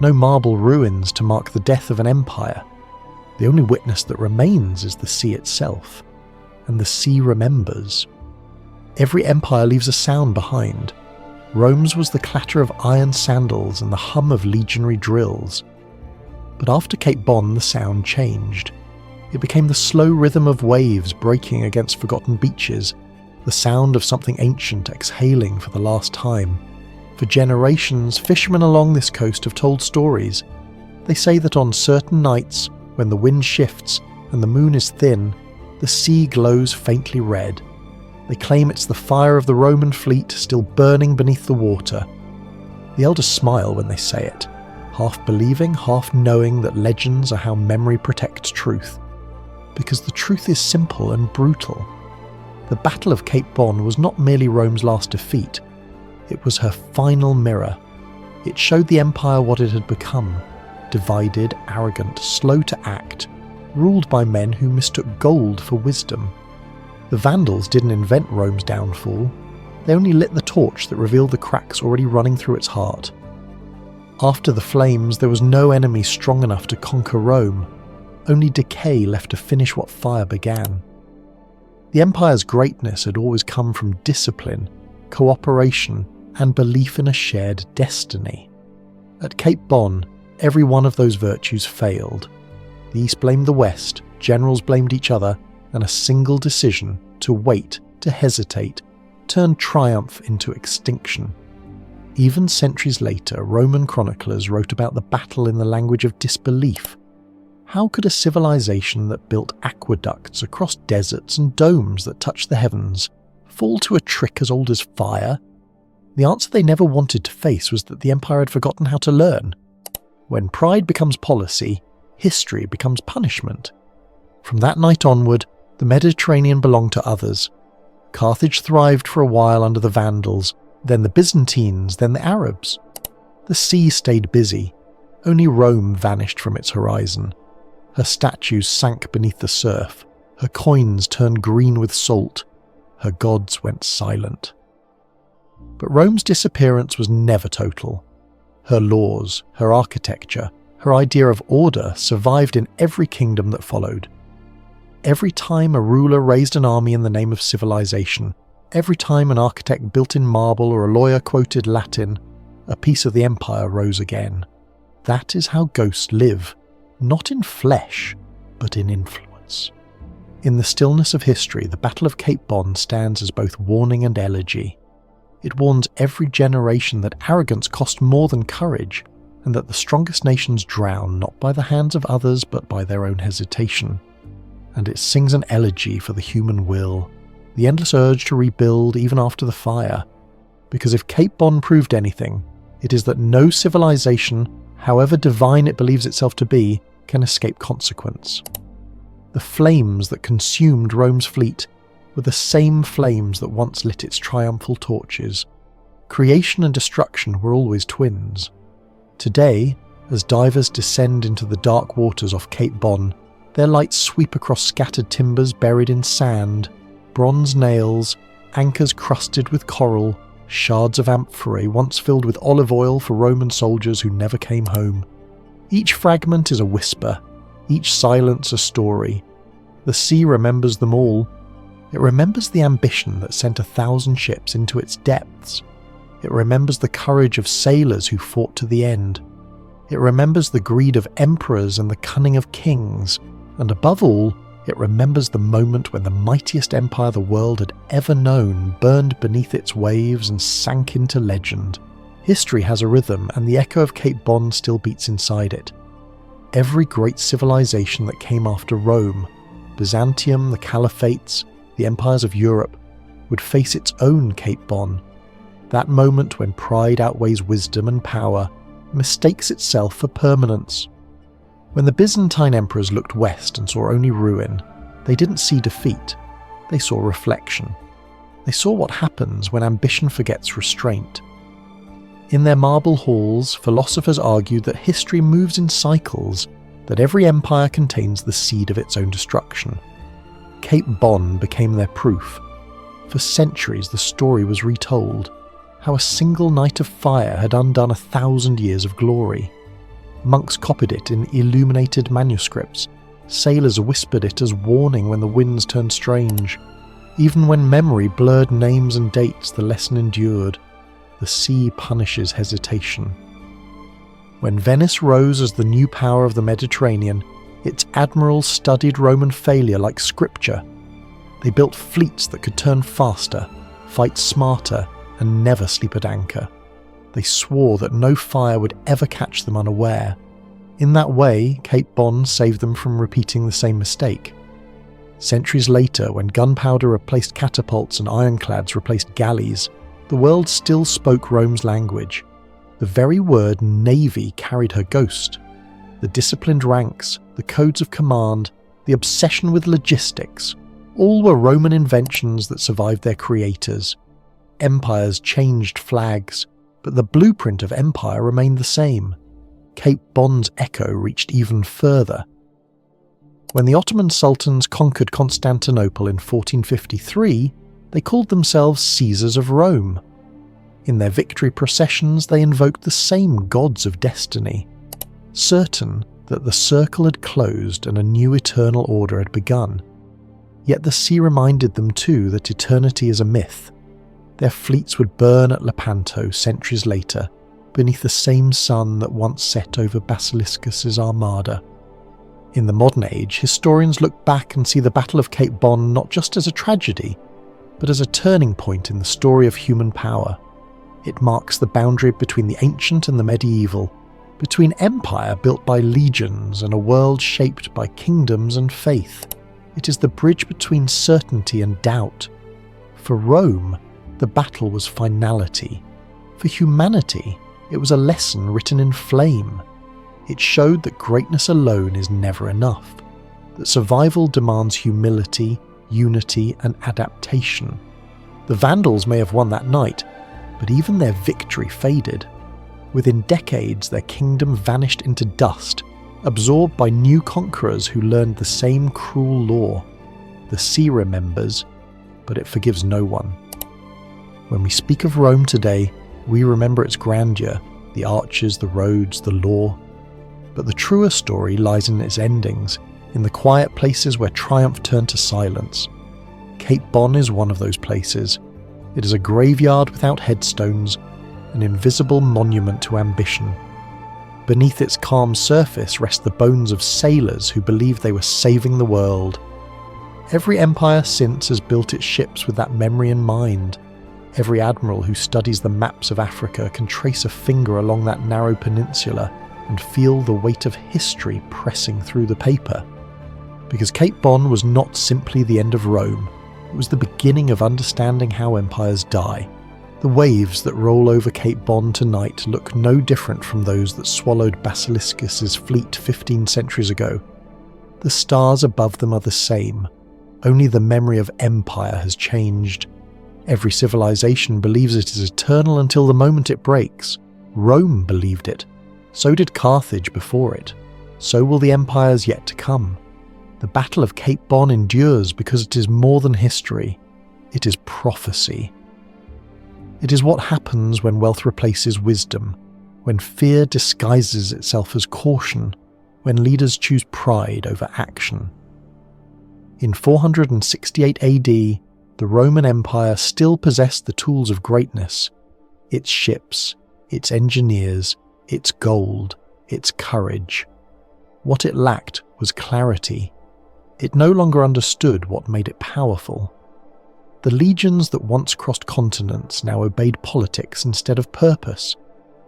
No marble ruins to mark the death of an empire. The only witness that remains is the sea itself. And the sea remembers. Every empire leaves a sound behind. Rome's was the clatter of iron sandals and the hum of legionary drills. But after Cape Bon, the sound changed. It became the slow rhythm of waves breaking against forgotten beaches, the sound of something ancient exhaling for the last time. For generations, fishermen along this coast have told stories. They say that on certain nights, when the wind shifts and the moon is thin, the sea glows faintly red. They claim it's the fire of the Roman fleet still burning beneath the water. The elders smile when they say it, half believing, half knowing that legends are how memory protects truth. Because the truth is simple and brutal. The Battle of Cape Bon was not merely Rome's last defeat. It was her final mirror. It showed the empire what it had become. Divided, arrogant, slow to act, ruled by men who mistook gold for wisdom. The Vandals didn't invent Rome's downfall. They only lit the torch that revealed the cracks already running through its heart. After the flames, there was no enemy strong enough to conquer Rome. Only decay left to finish what fire began. The empire's greatness had always come from discipline, cooperation, and belief in a shared destiny. At Cape Bon, every one of those virtues failed. The East blamed the West, generals blamed each other, and a single decision, to wait, to hesitate, turned triumph into extinction. Even centuries later, Roman chroniclers wrote about the battle in the language of disbelief. How could a civilization that built aqueducts across deserts and domes that touched the heavens fall to a trick as old as fire? The answer they never wanted to face was that the empire had forgotten how to learn. When pride becomes policy, history becomes punishment. From that night onward, the Mediterranean belonged to others. Carthage thrived for a while under the Vandals, then the Byzantines, then the Arabs. The sea stayed busy. Only Rome vanished from its horizon. Her statues sank beneath the surf. Her coins turned green with salt. Her gods went silent. But Rome's disappearance was never total. Her laws, her architecture, her idea of order survived in every kingdom that followed. Every time a ruler raised an army in the name of civilization, every time an architect built in marble or a lawyer quoted Latin, a piece of the empire rose again. That is how ghosts live, not in flesh, but in influence. In the stillness of history, the Battle of Cape Bon stands as both warning and elegy. It warns every generation that arrogance cost more than courage, and that the strongest nations drown not by the hands of others but by their own hesitation. And it sings an elegy for the human will, the endless urge to rebuild even after the fire. Because if Cape Bon proved anything, it is that no civilization, however divine it believes itself to be, can escape consequence. The flames that consumed Rome's fleet were the same flames that once lit its triumphal torches. Creation and destruction were always twins. Today, as divers descend into the dark waters off Cape Bon, their lights sweep across scattered timbers buried in sand, bronze nails, anchors crusted with coral, shards of amphorae once filled with olive oil for Roman soldiers who never came home. Each fragment is a whisper, each silence a story. The sea remembers them all. It remembers the ambition that sent 1,000 ships into its depths. It remembers the courage of sailors who fought to the end. It remembers the greed of emperors and the cunning of kings. And above all, it remembers the moment when the mightiest empire the world had ever known burned beneath its waves and sank into legend. History has a rhythm, and the echo of Cape Bon still beats inside it. Every great civilization that came after Rome, Byzantium, the Caliphates, the empires of Europe, would face its own Cape Bon. That moment when pride outweighs wisdom and power, mistakes itself for permanence. When the Byzantine emperors looked west and saw only ruin, they didn't see defeat, they saw reflection. They saw what happens when ambition forgets restraint. In their marble halls, philosophers argued that history moves in cycles, that every empire contains the seed of its own destruction. Cape Bon became their proof. For centuries the story was retold, how a single night of fire had undone 1,000 years of glory. Monks copied it in illuminated manuscripts. Sailors whispered it as warning when the winds turned strange. Even when memory blurred names and dates, the lesson endured. The sea punishes hesitation. When Venice rose as the new power of the Mediterranean, its admirals studied Roman failure like scripture. They built fleets that could turn faster, fight smarter, and never sleep at anchor. They swore that no fire would ever catch them unaware. In that way, Cape Bon saved them from repeating the same mistake. Centuries later, when gunpowder replaced catapults and ironclads replaced galleys, the world still spoke Rome's language. The very word navy carried her ghost. The disciplined ranks, the codes of command, the obsession with logistics, all were Roman inventions that survived their creators. Empires changed flags, but the blueprint of empire remained the same. Cape Bon's echo reached even further. When the Ottoman sultans conquered Constantinople in 1453, they called themselves Caesars of Rome. In their victory processions, they invoked the same gods of destiny, certain that the circle had closed and a new eternal order had begun. Yet the sea reminded them too that eternity is a myth. Their fleets would burn at Lepanto centuries later, beneath the same sun that once set over Basiliscus's armada. In the modern age, historians look back and see the Battle of Cape Bon not just as a tragedy, but as a turning point in the story of human power. It marks the boundary between the ancient and the medieval, between empire built by legions and a world shaped by kingdoms and faith. It is the bridge between certainty and doubt. For Rome, the battle was finality. For humanity, it was a lesson written in flame. It showed that greatness alone is never enough, that survival demands humility, unity, and adaptation. The Vandals may have won that night, but even their victory faded. Within decades, their kingdom vanished into dust, absorbed by new conquerors who learned the same cruel law. The sea remembers, but it forgives no one. When we speak of Rome today, we remember its grandeur, the arches, the roads, the law. But the truer story lies in its endings, in the quiet places where triumph turned to silence. Cape Bon is one of those places. It is a graveyard without headstones, an invisible monument to ambition. Beneath its calm surface rest the bones of sailors who believed they were saving the world. Every empire since has built its ships with that memory in mind. Every admiral who studies the maps of Africa can trace a finger along that narrow peninsula and feel the weight of history pressing through the paper. Because Cape Bon was not simply the end of Rome, it was the beginning of understanding how empires die. The waves that roll over Cape Bon tonight look no different from those that swallowed Basiliscus's fleet 15 centuries ago. The stars above them are the same, only the memory of empire has changed. Every civilization believes it is eternal until the moment it breaks. Rome believed it. So did Carthage before it. So will the empires yet to come. The Battle of Cape Bon endures because it is more than history. It is prophecy. It is what happens when wealth replaces wisdom, when fear disguises itself as caution, when leaders choose pride over action. In 468 AD, the Roman Empire still possessed the tools of greatness: its ships, its engineers, its gold, its courage. What it lacked was clarity. It no longer understood what made it powerful. The legions that once crossed continents now obeyed politics instead of purpose.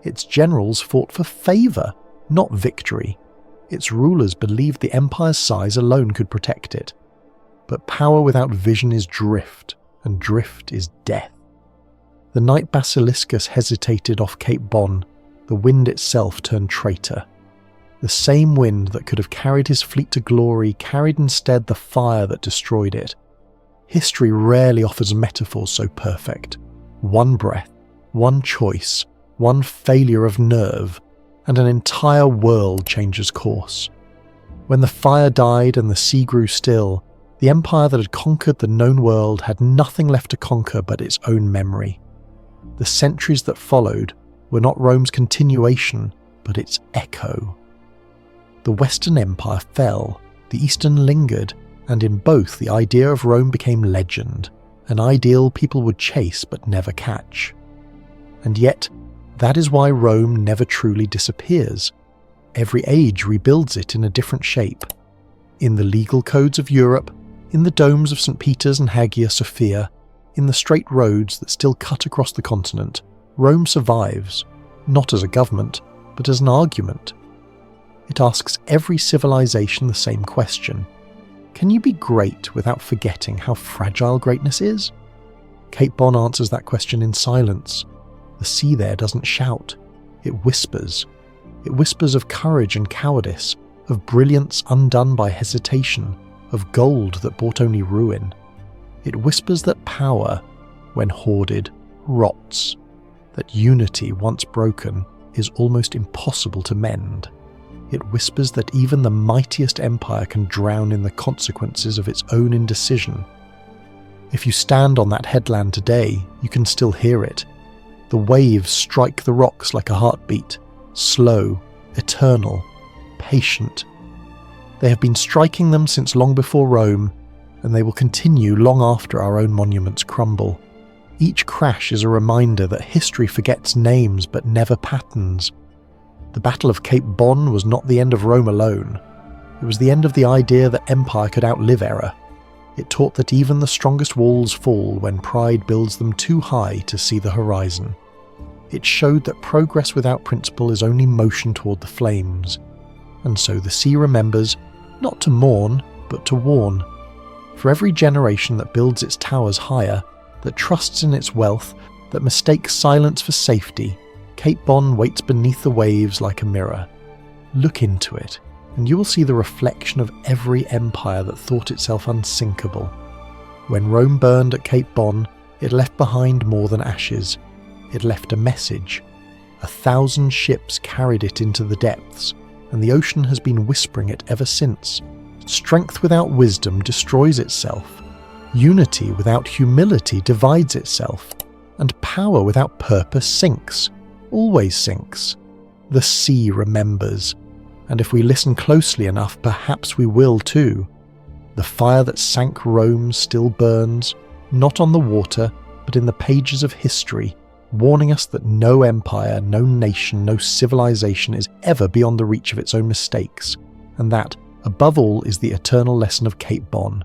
Its generals fought for favour, not victory. Its rulers believed the empire's size alone could protect it. But power without vision is drift, and drift is death. The night Basiliscus hesitated off Cape Bon, the wind itself turned traitor. The same wind that could have carried his fleet to glory carried instead the fire that destroyed it. History rarely offers metaphors so perfect. One breath, one choice, one failure of nerve, and an entire world changes course. When the fire died and the sea grew still, the empire that had conquered the known world had nothing left to conquer but its own memory. The centuries that followed were not Rome's continuation, but its echo. The Western Empire fell, the Eastern lingered, and in both the idea of Rome became legend, an ideal people would chase but never catch. And yet, that is why Rome never truly disappears. Every age rebuilds it in a different shape. In the legal codes of Europe, in the domes of St. Peter's and Hagia Sophia, in the straight roads that still cut across the continent, Rome survives, not as a government, but as an argument. It asks every civilization the same question. Can you be great without forgetting how fragile greatness is? Cape Bon answers that question in silence. The sea there doesn't shout. It whispers. It whispers of courage and cowardice, of brilliance undone by hesitation, of gold that brought only ruin. It whispers that power, when hoarded, rots, that unity, once broken, is almost impossible to mend. It whispers that even the mightiest empire can drown in the consequences of its own indecision. If you stand on that headland today, you can still hear it. The waves strike the rocks like a heartbeat, slow, eternal, patient. They have been striking them since long before Rome, and they will continue long after our own monuments crumble. Each crash is a reminder that history forgets names but never patterns. The Battle of Cape Bon was not the end of Rome alone. It was the end of the idea that empire could outlive error. It taught that even the strongest walls fall when pride builds them too high to see the horizon. It showed that progress without principle is only motion toward the flames. And so the sea remembers, not to mourn, but to warn. For every generation that builds its towers higher, that trusts in its wealth, that mistakes silence for safety, Cape Bon waits beneath the waves like a mirror. Look into it, and you will see the reflection of every empire that thought itself unsinkable. When Rome burned at Cape Bon, it left behind more than ashes. It left a message 1,000 ships carried it into the depths, and the ocean has been whispering it ever since. Strength without wisdom destroys itself. Unity without humility divides itself. And power without purpose sinks. Always sinks. The sea remembers. And if we listen closely enough, perhaps we will too. The fire that sank Rome still burns, not on the water, but in the pages of history, warning us that no empire, no nation, no civilization is ever beyond the reach of its own mistakes, and that, above all, is the eternal lesson of Cape Bon.